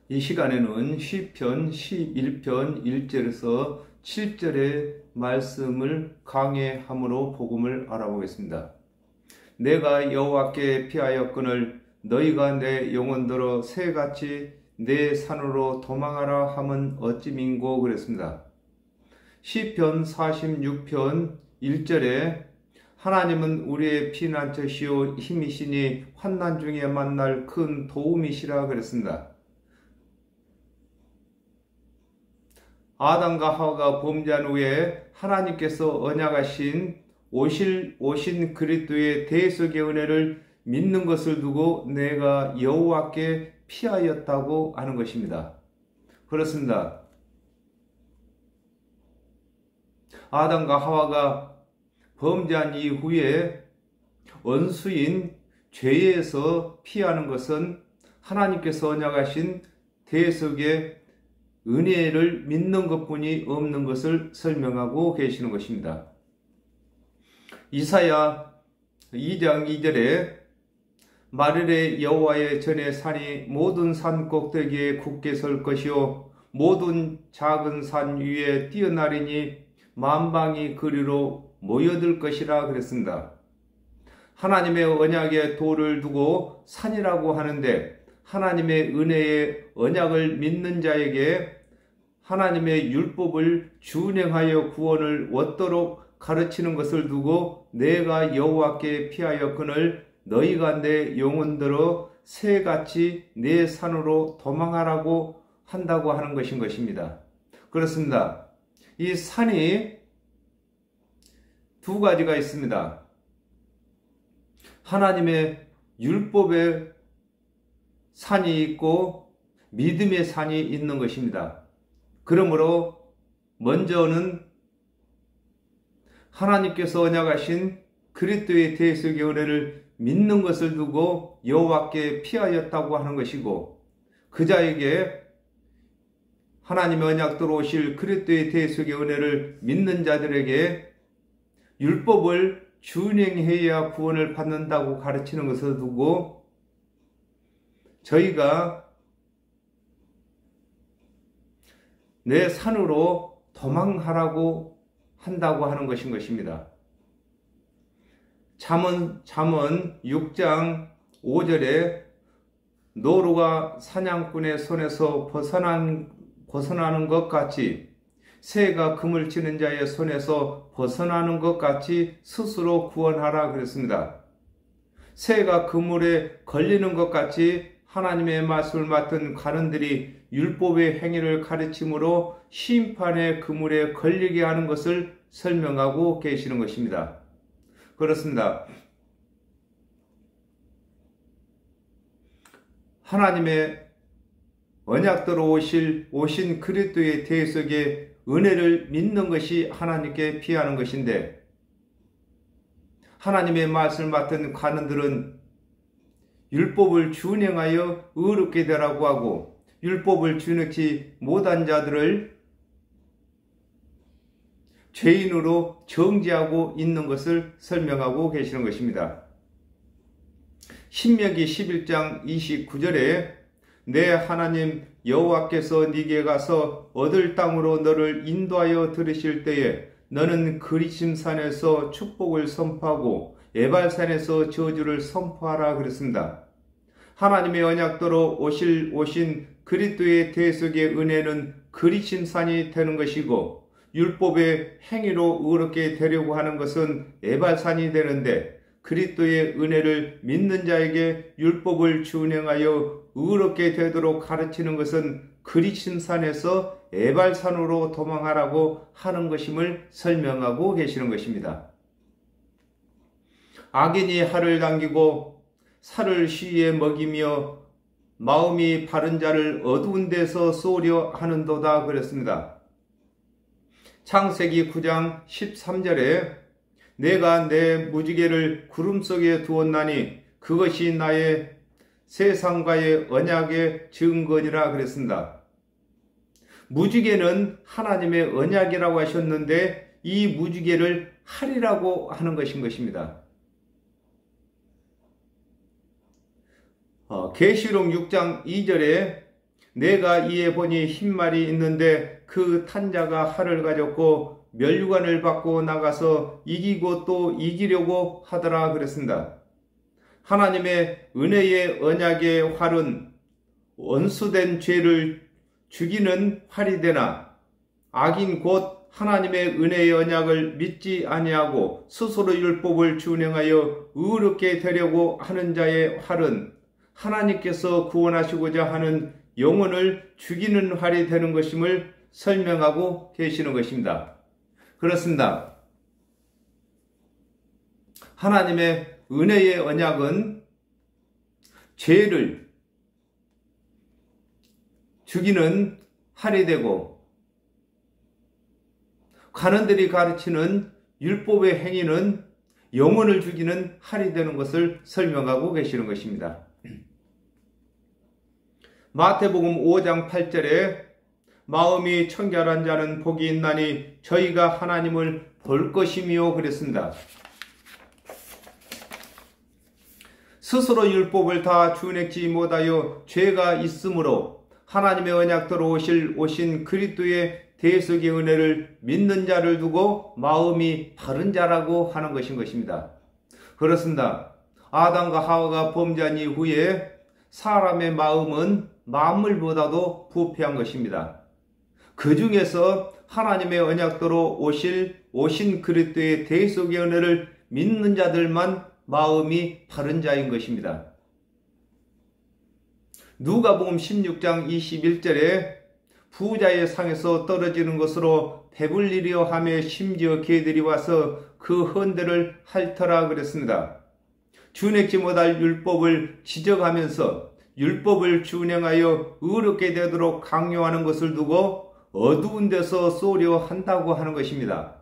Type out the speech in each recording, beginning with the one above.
이 시간에는 시편 11편 1절에서 7절의 말씀을 강해함으로 복음을 알아보겠습니다. 내가 여호와께 피하였거늘 너희가 내 영혼들어 새같이 내 산으로 도망하라 함은 어찌민고 그랬습니다. 시편 46편 1절에 하나님은 우리의 피난처시요 힘이시니 환난 중에 만날 큰 도움이시라 그랬습니다. 아담과 하와가 범죄한 후에 하나님께서 언약하신 오신 그리스도의 대속의 은혜를 믿는 것을 두고 내가 여호와께 피하였다고 하는 것입니다. 그렇습니다. 아담과 하와가 범죄한 이후에 원수인 죄에서 피하는 것은 하나님께서 언약하신 대속의 은혜를 믿는 것뿐이 없는 것을 설명하고 계시는 것입니다. 이사야 2장 2절에 마르레 여호와의 전에 산이 모든 산 꼭대기에 굳게 설 것이요 모든 작은 산 위에 뛰어나리니 만방이 그리로 모여들 것이라 그랬습니다. 하나님의 언약의 도를 두고 산이라고 하는데 하나님의 은혜의 언약을 믿는 자에게 하나님의 율법을 준행하여 구원을 얻도록 가르치는 것을 두고 내가 여호와께 피하였거늘 너희가 내 영혼들어 새같이 내 산으로 도망하라고 한다고 하는 것인 것입니다. 그렇습니다. 이 산이 두 가지가 있습니다. 하나님의 율법의 산이 있고 믿음의 산이 있는 것입니다. 그러므로 먼저는 하나님께서 언약하신 그리스도의 대속의 은혜를 믿는 것을 두고 여호와께 피하였다고 하는 것이고 그 자에게 하나님의 언약대로 오실 그리스도의 대속의 은혜를 믿는 자들에게 율법을 준행해야 구원을 받는다고 가르치는 것을 두고 저희가 내 산으로 도망하라고 한다고 하는 것인 것입니다. 잠언 6장 5절에 노루가 사냥꾼의 손에서 벗어나는 것 같이 새가 그물 치는 자의 손에서 벗어나는 것 같이 스스로 구원하라 그랬습니다. 새가 그물에 걸리는 것 같이 하나님의 말씀을 맡은 관원들이 율법의 행위를 가르침으로 심판의 그물에 걸리게 하는 것을 설명하고 계시는 것입니다. 그렇습니다. 하나님의 언약대로 오신 그리스도의 대속의 은혜를 믿는 것이 하나님께 피하는 것인데 하나님의 말씀을 맡은 관원들은 율법을 준행하여 의롭게 되라고 하고 율법을 준행치 못한 자들을 죄인으로 정죄하고 있는 것을 설명하고 계시는 것입니다. 신명기 11장 29절에 내 하나님 여호와께서 네게 가서 얻을 땅으로 너를 인도하여 들으실 때에 너는 그리심산에서 축복을 선포하고 에발산에서 저주를 선포하라 그랬습니다. 하나님의 언약대로 오신 그리스도의 대속의 은혜는 그리심산이 되는 것이고 율법의 행위로 의롭게 되려고 하는 것은 에발산이 되는데 그리스도의 은혜를 믿는 자에게 율법을 준행하여 의롭게 되도록 가르치는 것은 그리심산에서 에발산으로 도망하라고 하는 것임을 설명하고 계시는 것입니다. 악인이 할을 당기고 살을 쉬에 먹이며 마음이 바른 자를 어두운 데서 쏘려 하는도다 그랬습니다. 창세기 9장 13절에 내가 내 무지개를 구름 속에 두었나니 그것이 나의 세상과의 언약의 증거니라 그랬습니다. 무지개는 하나님의 언약이라고 하셨는데 이 무지개를 하리라고 하는 것입니다. 계시록 6장 2절에 내가 이에 보니 흰말이 있는데 그 탄자가 활을 가졌고 멸류관을 받고 나가서 이기고 또 이기려고 하더라 그랬습니다. 하나님의 은혜의 언약의 활은 원수된 죄를 죽이는 활이 되나 악인 곧 하나님의 은혜의 언약을 믿지 아니하고 스스로 율법을 준행하여 의롭게 되려고 하는 자의 활은 하나님께서 구원하시고자 하는 영혼을 죽이는 활이 되는 것임을 설명하고 계시는 것입니다. 그렇습니다. 하나님의 은혜의 언약은 죄를 죽이는 활이 되고 관원들이 가르치는 율법의 행위는 영혼을 죽이는 활이 되는 것을 설명하고 계시는 것입니다. 마태복음 5장 8절에 마음이 청결한 자는 복이 있나니 저희가 하나님을 볼 것이며 그랬습니다. 스스로 율법을 다 준행치 못하여 죄가 있으므로 하나님의 언약대로 오신 그리스도의 대속의 은혜를 믿는 자를 두고 마음이 바른 자라고 하는 것입니다. 그렇습니다. 아담과 하와가 범죄한 이후에 사람의 마음은 만물보다도 부패한 것입니다. 그 중에서 하나님의 언약대로 오신 그리스도의 대속의 은혜를 믿는 자들만 마음이 바른 자인 것입니다. 누가복음 16장 21절에 부자의 상에서 떨어지는 것으로 배불리려 하며 심지어 개들이 와서 그 헌대를 핥더라 그랬습니다. 준행치 못할 율법을 지적하면서 율법을 준행하여 의롭게 되도록 강요하는 것을 두고 어두운 데서 쏘려 한다고 하는 것입니다.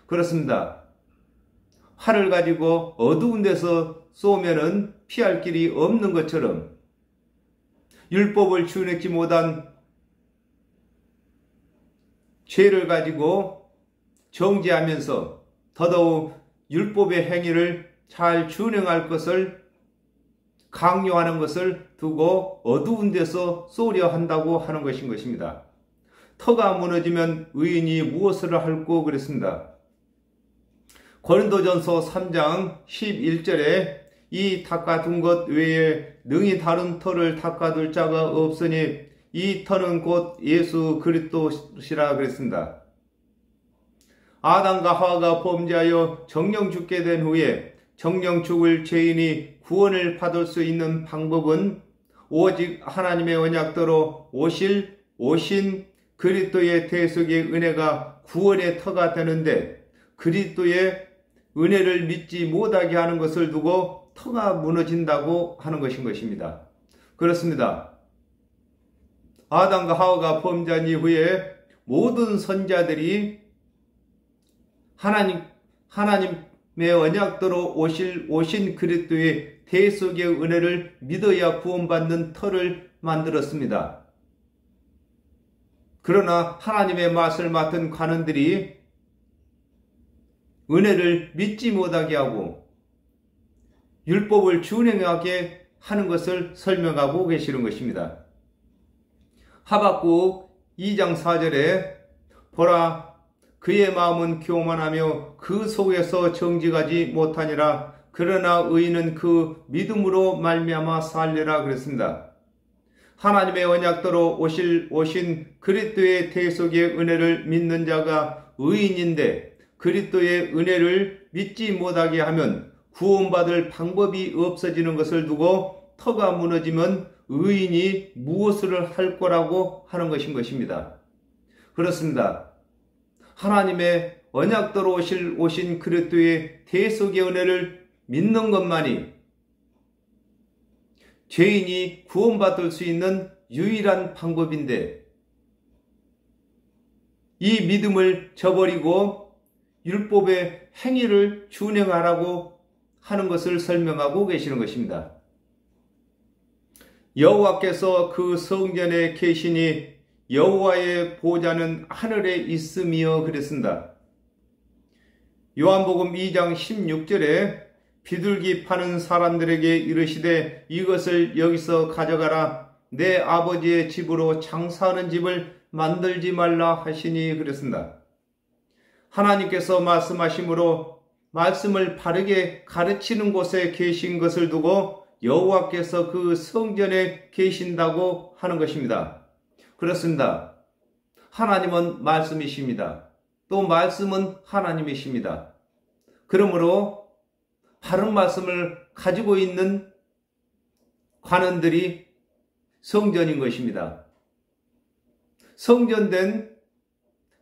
그렇습니다. 활을 가지고 어두운 데서 쏘면은 피할 길이 없는 것처럼 율법을 준행치 못한 죄를 가지고 정죄하면서 더더욱 율법의 행위를 잘 준행할 것을 강요하는 것을 두고 어두운 데서 쏘려 한다고 하는 것입니다. 터가 무너지면 의인이 무엇을 할꼬 그랬습니다. 고린도전서 3장 11절에 이 닦아둔 것 외에 능히 다른 터를 닦아둘 자가 없으니 이 터는 곧 예수 그리스도시라 그랬습니다. 아담과 하와가 범죄하여 정령 죽게 된 후에 정령 죽을 죄인이 구원을 받을 수 있는 방법은 오직 하나님의 언약대로 오신 그리스도의 대속의 은혜가 구원의 터가 되는데 그리스도의 은혜를 믿지 못하게 하는 것을 두고 터가 무너진다고 하는 것입니다. 그렇습니다. 아담과 하와가 범죄한 이후에 모든 선자들이 하나님의 언약대로 오신 그리스도의 대속의 은혜를 믿어야 구원받는 터를 만들었습니다. 그러나 하나님의 맛을 맡은 관원들이 은혜를 믿지 못하게 하고 율법을 준행하게 하는 것을 설명하고 계시는 것입니다. 하박국 2장 4절에 보라 그의 마음은 교만하며 그 속에서 정직하지 못하니라 그러나 의인은 그 믿음으로 말미암아 살리라 그랬습니다. 하나님의 언약대로 오신 그리스도의 대속의 은혜를 믿는 자가 의인인데 그리스도의 은혜를 믿지 못하게 하면 구원받을 방법이 없어지는 것을 두고 터가 무너지면 의인이 무엇을 할 거라고 하는 것입니다. 그렇습니다. 하나님의 언약대로 오신 그리스도의 대속의 은혜를 믿는 것만이 죄인이 구원받을 수 있는 유일한 방법인데 이 믿음을 저버리고 율법의 행위를 준행하라고 하는 것을 설명하고 계시는 것입니다. 여호와께서 그 성전에 계시니 여호와의 보좌는 하늘에 있으며 그랬습니다. 요한복음 2장 16절에 비둘기 파는 사람들에게 이르시되 이것을 여기서 가져가라 내 아버지의 집으로 장사하는 집을 만들지 말라 하시니 그랬습니다. 하나님께서 말씀하심으로 말씀을 바르게 가르치는 곳에 계신 것을 두고 여호와께서 그 성전에 계신다고 하는 것입니다. 그렇습니다. 하나님은 말씀이십니다. 또 말씀은 하나님이십니다. 그러므로 바른 말씀을 가지고 있는 관원들이 성전인 것입니다. 성전된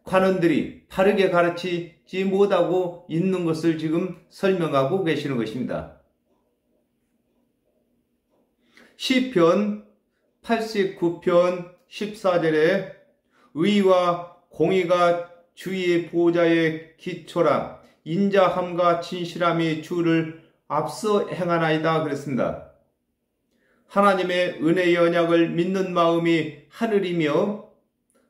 관원들이 바르게 가르치지 못하고 있는 것을 지금 설명하고 계시는 것입니다. 시편 89편 14절에 의와 공의가 주의 보좌의 기초라 인자함과 진실함이 주를 앞서 행하나이다 그랬습니다. 하나님의 은혜의 언약을 믿는 마음이 하늘이며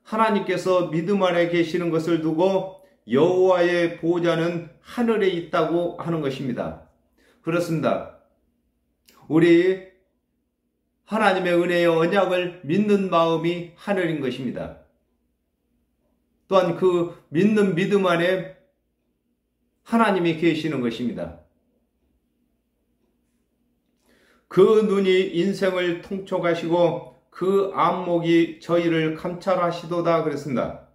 하나님께서 믿음 안에 계시는 것을 두고 여호와의 보좌는 하늘에 있다고 하는 것입니다. 그렇습니다. 우리 하나님의 은혜의 언약을 믿는 마음이 하늘인 것입니다. 또한 그 믿는 믿음 안에 하나님이 계시는 것입니다. 그 눈이 인생을 통촉하시고 그 안목이 저희를 감찰하시도다 그랬습니다.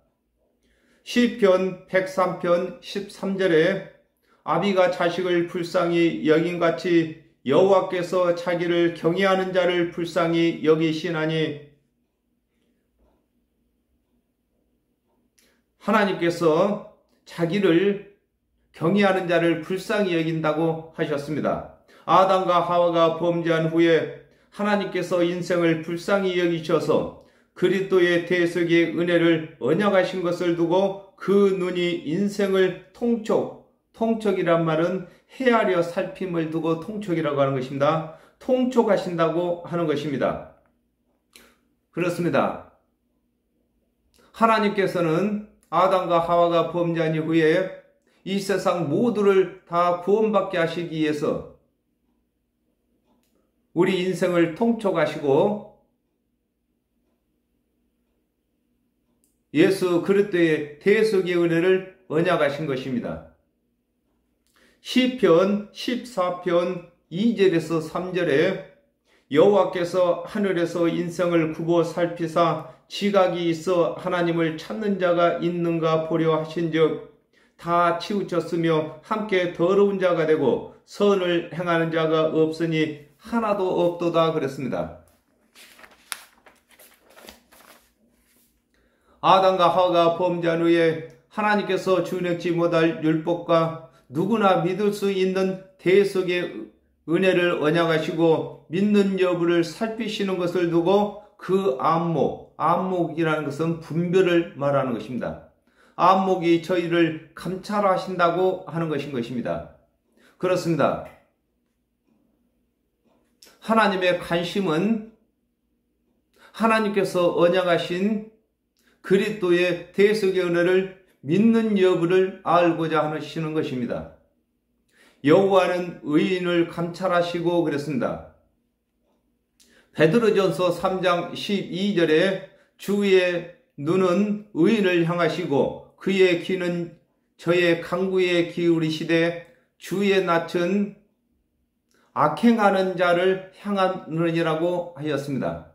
시편 103편 13절에 아비가 자식을 불쌍히 여긴같이 여호와께서 자기를 경외하는 자를 불쌍히 여기시나니 하나님께서 자기를 경외하는 자를 불쌍히 여긴다고 하셨습니다. 아담과 하와가 범죄한 후에 하나님께서 인생을 불쌍히 여기셔서 그리스도의 대속의 은혜를 언약하신 것을 두고 그 눈이 인생을 통촉이란 말은 헤아려 살핌을 두고 통촉이라고 하는 것입니다. 통촉하신다고 하는 것입니다. 그렇습니다. 하나님께서는 아담과 하와가 범죄한 이후에 이 세상 모두를 다 구원받게 하시기 위해서 우리 인생을 통촉하시고 예수 그리스도의 대속의 은혜를 언약하신 것입니다. 시편 14편 2절에서 3절에 여호와께서 하늘에서 인생을 굽어 살피사 지각이 있어 하나님을 찾는 자가 있는가 보려 하신즉 다 치우쳤으며 함께 더러운 자가 되고 선을 행하는 자가 없으니 하나도 없도다 그랬습니다. 아담과 하와가 범죄한 후에 하나님께서 준행치 못할 율법과 누구나 믿을 수 있는 대속의 은혜를 언약하시고 믿는 여부를 살피시는 것을 두고 그 안목이라는 것은 분별을 말하는 것입니다. 안목이 저희를 감찰하신다고 하는 것입니다. 그렇습니다. 하나님의 관심은 하나님께서 언약하신 그리스도의 대속의 은혜를 믿는 여부를 알고자 하시는 것입니다. 여호와는 의인을 감찰하시고 그랬습니다. 베드로전서 3장 12절에 주의 눈은 의인을 향하시고 그의 귀는 저의 간구에 기울이시되 주의 낯은 악행하는 자를 향하느니라고 하였습니다.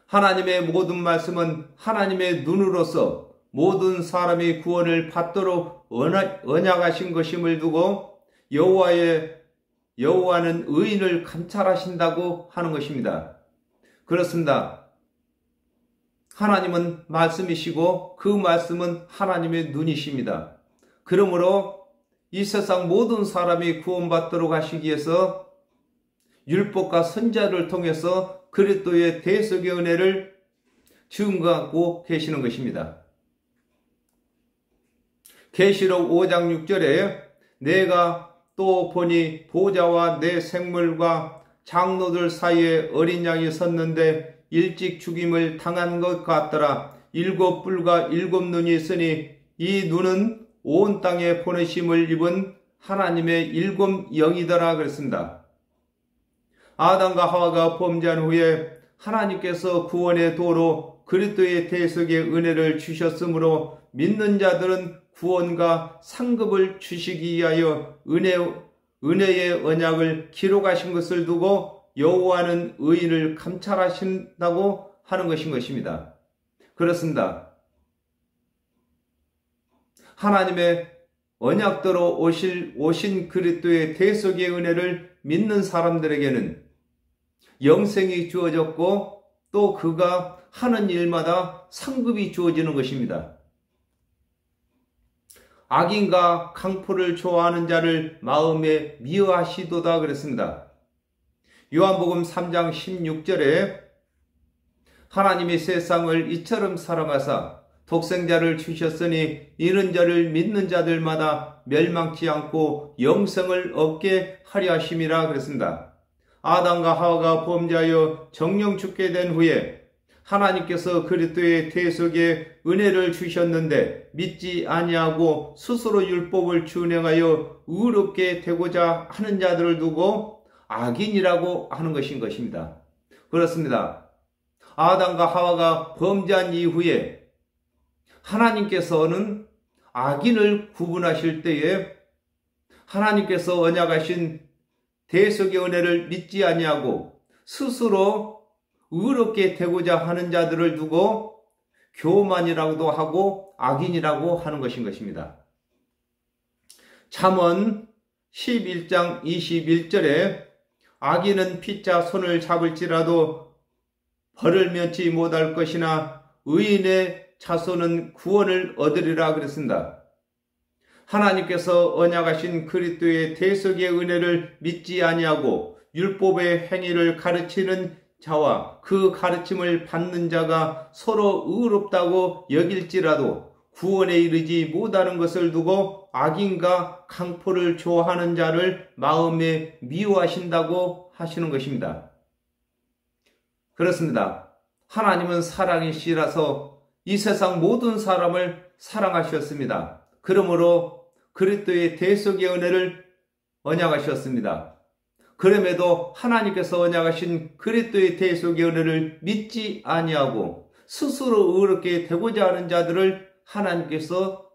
하나님의 모든 말씀은 하나님의 눈으로서 모든 사람이 구원을 받도록 언약하신 것임을 두고 여호와는 의인을 감찰하신다고 하는 것입니다. 그렇습니다. 하나님은 말씀이시고 그 말씀은 하나님의 눈이십니다. 그러므로 이 세상 모든 사람이 구원받도록 하시기 위해서 율법과 선지자를 통해서 그리스도의 대속의 은혜를 증거하고 계시는 것입니다. 계시록 5장 6절에 내가 또 보니 보좌와 내 생물과 장로들 사이에 어린 양이 섰는데 일찍 죽임을 당한 것 같더라. 7뿔과 7눈이 있으니 이 눈은 온 땅에 보내심을 입은 하나님의 7 영이더라 그랬습니다. 아담과 하와가 범죄한 후에 하나님께서 구원의 도로 그리스도의 대속의 은혜를 주셨으므로 믿는 자들은 구원과 상급을 주시기 위하여 은혜의 언약을 기록하신 것을 두고 여호와는 의인을 감찰하신다고 하는 것인 것입니다. 그렇습니다. 하나님의 언약대로 오신 그리스도의 대속의 은혜를 믿는 사람들에게는 영생이 주어졌고 또 그가 하는 일마다 상급이 주어지는 것입니다. 악인과 강포를 좋아하는 자를 마음에 미워하시도다 그랬습니다. 요한복음 3장 16절에 하나님이 세상을 이처럼 사랑하사 독생자를 주셨으니 이런 자를 믿는 자들마다 멸망치 않고 영생을 얻게 하려 하심이라 그랬습니다. 아담과 하와가 범죄하여 정령 죽게 된 후에 하나님께서 그리스도의 대속의 은혜를 주셨는데 믿지 아니하고 스스로 율법을 준행하여 의롭게 되고자 하는 자들을 두고 악인이라고 하는 것인 것입니다. 그렇습니다. 아담과 하와가 범죄한 이후에 하나님께서는 악인을 구분하실 때에 하나님께서 언약하신 대속의 은혜를 믿지 아니하고 스스로 의롭게 되고자 하는 자들을 두고 교만이라고도 하고 악인이라고 하는 것인 것입니다. 잠언 11장 21절에 악인은 피차 손을 잡을지라도 벌을 면치 못할 것이나 의인의 자손은 구원을 얻으리라 그랬습니다. 하나님께서 언약하신 그리스도의 대속의 은혜를 믿지 아니하고 율법의 행위를 가르치는 자와 그 가르침을 받는 자가 서로 의롭다고 여길지라도 구원에 이르지 못하는 것을 두고 악인과 강포를 좋아하는 자를 마음에 미워하신다고 하시는 것입니다. 그렇습니다. 하나님은 사랑이시라서 이 세상 모든 사람을 사랑하셨습니다. 그러므로 그리스도의 대속의 은혜를 언약하셨습니다. 그럼에도 하나님께서 언약하신 그리스도의 대속의 은혜를 믿지 아니하고 스스로 의롭게 되고자 하는 자들을 하나님께서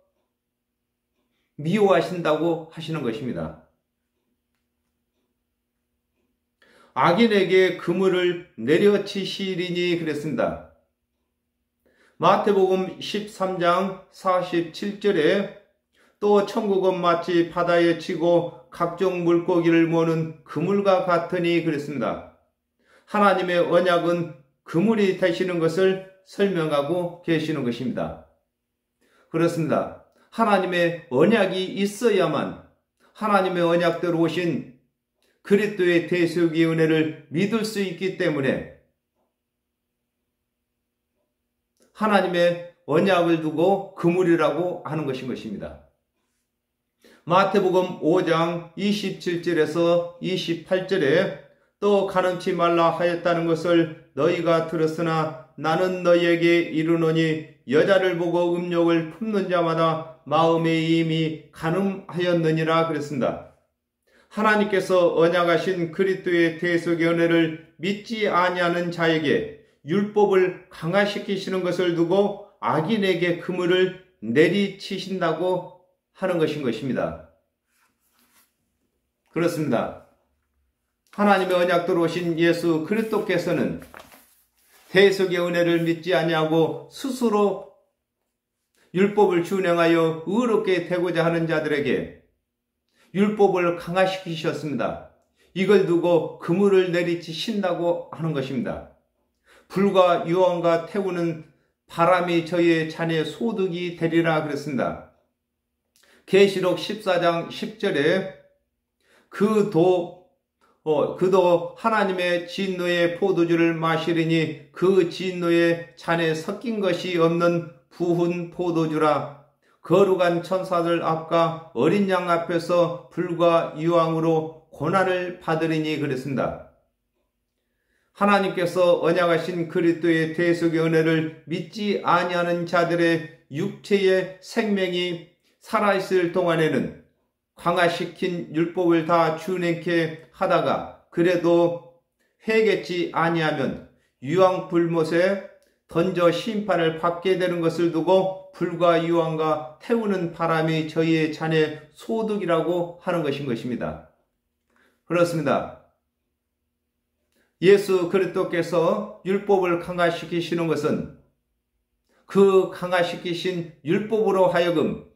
미워하신다고 하시는 것입니다. 악인에게 그물을 내려치시리니 그랬습니다. 마태복음 13장 47절에 또 천국은 마치 바다에 치고 각종 물고기를 모는 그물과 같으니 그랬습니다. 하나님의 언약은 그물이 되시는 것을 설명하고 계시는 것입니다. 그렇습니다. 하나님의 언약이 있어야만 하나님의 언약대로 오신 그리스도의 대속의 은혜를 믿을 수 있기 때문에 하나님의 언약을 두고 그물이라고 하는 것인 것입니다. 마태복음 5장 27절에서 28절에 또 가늠치 말라 하였다는 것을 너희가 들었으나 나는 너희에게 이르노니 여자를 보고 음욕을 품는 자마다 마음에 이미 간음하였느니라 그랬습니다. 하나님께서 언약하신 그리스도의 대속의 은혜를 믿지 아니하는 자에게 율법을 강화시키시는 것을 두고 악인에게 그물을 내리치신다고 하는 것인 것입니다. 그렇습니다. 하나님의 언약대로 오신 예수 그리스도께서는 대속의 은혜를 믿지 아니하고 스스로 율법을 준행하여 의롭게 되고자 하는 자들에게 율법을 강화시키셨습니다. 이걸 두고 그물을 내리치신다고 하는 것입니다. 불과 유황과 태우는 바람이 저희의 잔에 소득이 되리라 그랬습니다. 계시록 14장 10절에 그도 하나님의 진노의 포도주를 마시리니 그 진노의 잔에 섞인 것이 없는 부은 포도주라. 거룩한 천사들 앞과 어린 양 앞에서 불과 유황으로 고난을 받으리니 그랬습니다. 하나님께서 언약하신 그리스도의 대속의 은혜를 믿지 아니하는 자들의 육체의 생명이 살아있을 동안에는 강화시킨 율법을 다 준행케 하다가 그래도 회개치 아니하면 유황불못에 던져 심판을 받게 되는 것을 두고 불과 유황과 태우는 바람이 저희의 잔의 소득이라고 하는 것입니다. 그렇습니다. 예수 그리스도께서 율법을 강화시키시는 것은 그 강화시키신 율법으로 하여금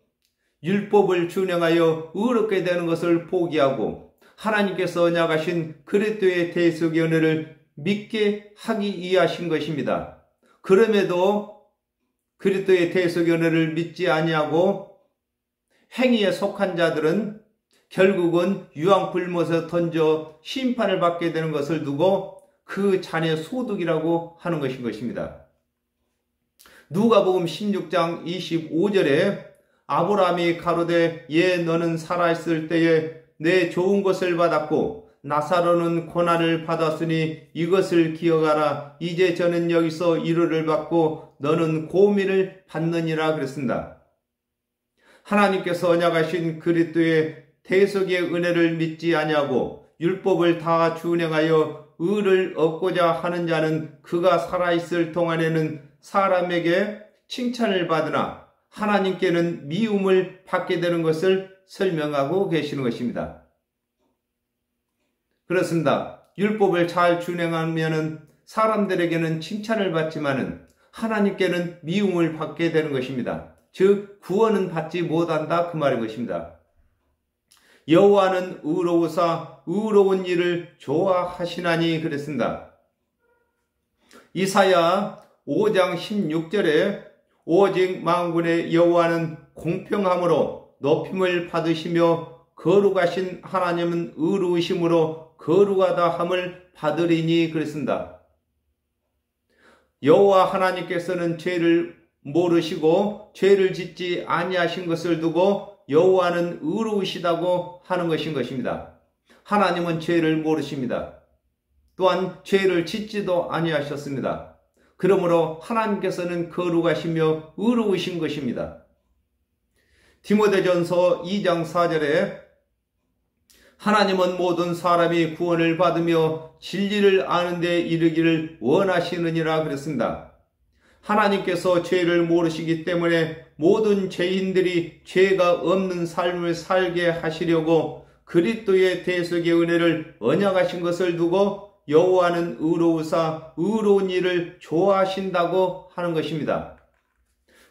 율법을 준행하여 의롭게 되는 것을 포기하고 하나님께서 언약하신 그리스도의 대속의 은혜를 믿게 하기 위하신 것입니다. 그럼에도 그리스도의 대속의 은혜를 믿지 아니하고 행위에 속한 자들은 결국은 유황불못에 던져 심판을 받게 되는 것을 두고 그 잔의 소득이라고 하는 것입니다. 누가복음 16장 25절에 아브라함이 가로되 너는 살아있을 때에 내 좋은 것을 받았고 나사로는 고난을 받았으니 이것을 기억하라. 이제 저는 여기서 위로를 받고 너는 고민을 받느니라 그랬습니다. 하나님께서 언약하신 그리스도의 대속의 은혜를 믿지 아니하고 율법을 다 준행하여 의를 얻고자 하는 자는 그가 살아있을 동안에는 사람에게 칭찬을 받으나 하나님께는 미움을 받게 되는 것을 설명하고 계시는 것입니다. 그렇습니다. 율법을 잘 준행하면 사람들에게는 칭찬을 받지만은 하나님께는 미움을 받게 되는 것입니다. 즉 구원은 받지 못한다 그 말인 것입니다. 여호와는 의로우사 의로운 일을 좋아하시나니 그랬습니다. 이사야 5장 16절에 오직 만군의 여호와는 공평함으로 높임을 받으시며 거룩하신 하나님은 의로우심으로 거룩하다 함을 받으리니 그랬습니다. 여호와 하나님께서는 죄를 모르시고 죄를 짓지 아니하신 것을 두고 여호와는 의로우시다고 하는 것입니다. 하나님은 죄를 모르십니다. 또한 죄를 짓지도 아니하셨습니다. 그러므로 하나님께서는 거룩하시며 의로우신 것입니다. 디모데전서 2장 4절에 하나님은 모든 사람이 구원을 받으며 진리를 아는 데 이르기를 원하시느니라 그랬습니다. 하나님께서 죄를 모르시기 때문에 모든 죄인들이 죄가 없는 삶을 살게 하시려고 그리스도의 대속의 은혜를 언약하신 것을 두고 여호와는 의로우사 의로운 일을 좋아하신다고 하는 것입니다.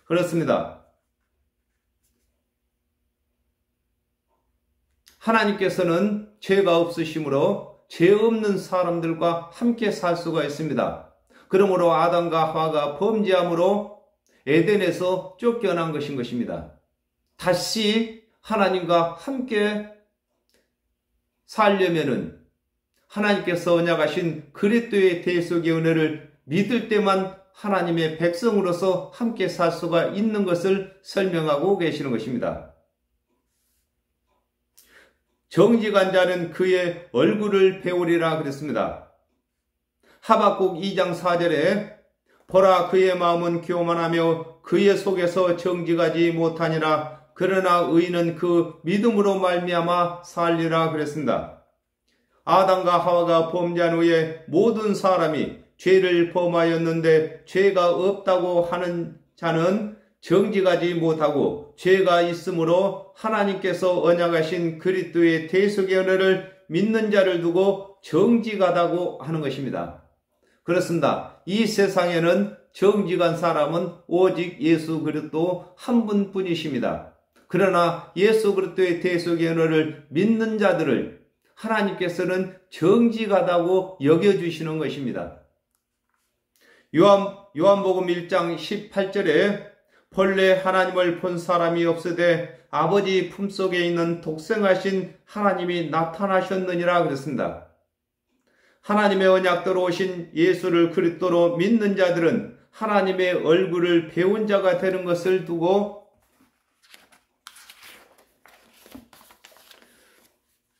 그렇습니다. 하나님께서는 죄가 없으시므로 죄 없는 사람들과 함께 살 수가 있습니다. 그러므로 아담과 하와가 범죄함으로 에덴에서 쫓겨난 것입니다. 다시 하나님과 함께 살려면은 하나님께서 언약하신 그리스도의 대속의 은혜를 믿을 때만 하나님의 백성으로서 함께 살 수가 있는 것을 설명하고 계시는 것입니다. 정직한 자는 그의 얼굴을 배우리라 그랬습니다. 하박국 2장 4절에 보라 그의 마음은 교만하며 그의 속에서 정직하지 못하니라. 그러나 의인은 그 믿음으로 말미암아 살리라 그랬습니다. 아담과 하와가 범죄한 후에 모든 사람이 죄를 범하였는데 죄가 없다고 하는 자는 정직하지 못하고 죄가 있으므로 하나님께서 언약하신 그리스도의 대속의 은혜를 믿는 자를 두고 정직하다고 하는 것입니다. 그렇습니다. 이 세상에는 정직한 사람은 오직 예수 그리스도 한 분뿐이십니다. 그러나 예수 그리스도의 대속의 은혜를 믿는 자들을 하나님께서는 정직하다고 여겨주시는 것입니다. 요한복음 1장 18절에 본래 하나님을 본 사람이 없으되 아버지 품속에 있는 독생하신 하나님이 나타나셨느니라 그랬습니다. 하나님의 언약대로 오신 예수를 그리스도로 믿는 자들은 하나님의 얼굴을 배운 자가 되는 것을 두고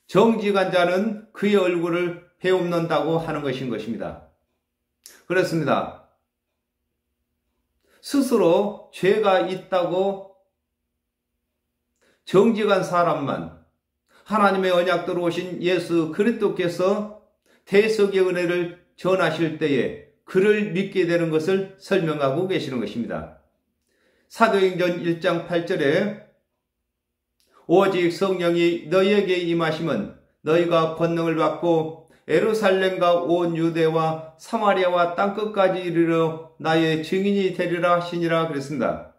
정직한 자는 그의 얼굴을 배웁는다고 하는 것입니다. 그렇습니다. 스스로 죄가 있다고 정직한 사람만 하나님의 언약대로 오신 예수 그리스도께서 대속의 은혜를 전하실 때에 그를 믿게 되는 것을 설명하고 계시는 것입니다. 사도행전 1장 8절에 오직 성령이 너희에게 임하시면 너희가 권능을 받고 예루살렘과 온 유대와 사마리아와 땅끝까지 이르러 나의 증인이 되리라 하시니라 그랬습니다.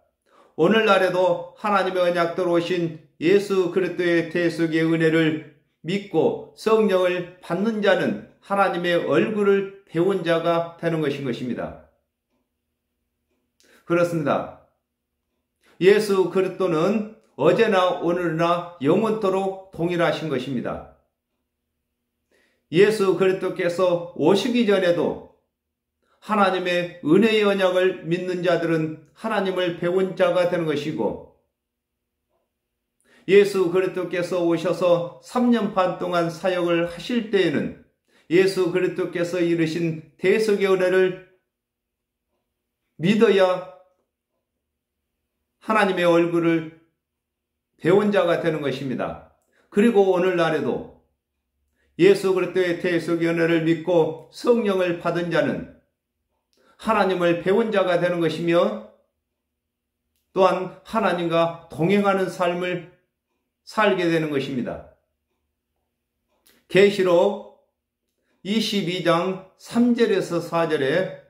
오늘날에도 하나님의 언약대로 오신 예수 그리스도의 대속의 은혜를 믿고 성령을 받는 자는 하나님의 얼굴을 배운 자가 되는 것입니다. 그렇습니다. 예수 그리스도는 어제나 오늘나 영원토록 동일하신 것입니다. 예수 그리스도께서 오시기 전에도 하나님의 은혜의 언약을 믿는 자들은 하나님을 배운 자가 되는 것이고, 예수 그리스도께서 오셔서 3년 반 동안 사역을 하실 때에는 예수 그리스도께서 이루신 대속의 은혜를 믿어야 하나님의 얼굴을 배운 자가 되는 것입니다. 그리고 오늘날에도 예수 그리스도의 대속의 은혜를 믿고 성령을 받은 자는 하나님을 배운 자가 되는 것이며, 또한 하나님과 동행하는 삶을 살게 되는 것입니다. 계시록 22장 3절에서 4절에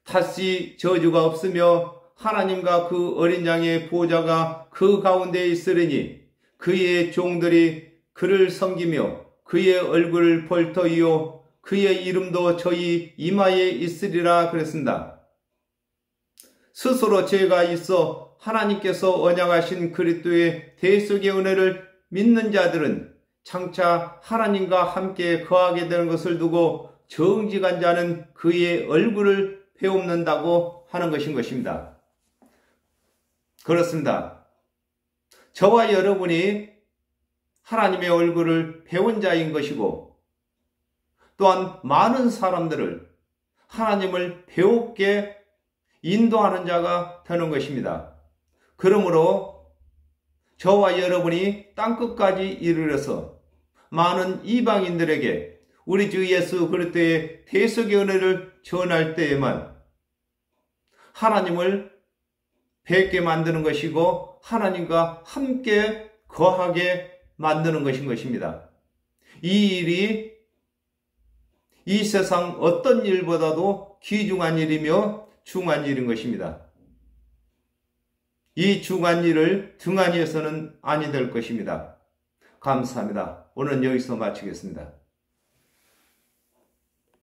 다시 저주가 없으며 하나님과 그 어린 양의 보좌가 그 가운데 있으리니 그의 종들이 그를 섬기며 그의 얼굴을 볼 터이요 그의 이름도 저희 이마에 있으리라 그랬습니다. 스스로 죄가 있어 하나님께서 언약하신 그리스도의 대속의 은혜를 믿는 자들은 장차 하나님과 함께 거하게 되는 것을 두고 정직한 자는 그의 얼굴을 배웁는다고 하는 것입니다. 그렇습니다. 저와 여러분이 하나님의 얼굴을 배운 자인 것이고, 또한 많은 사람들을 하나님을 배우게 인도하는 자가 되는 것입니다. 그러므로 저와 여러분이 땅끝까지 이르러서 많은 이방인들에게 우리 주 예수 그리스도의 대속의 은혜를 전할 때에만 하나님을 뵙게 만드는 것이고 하나님과 함께 거하게 만드는 것입니다. 이 일이 이 세상 어떤 일보다도 귀중한 일이며 중한 일인 것입니다. 이 중한 일을 등한히 해서는 아니 될 것입니다. 감사합니다. 오늘 여기서 마치겠습니다.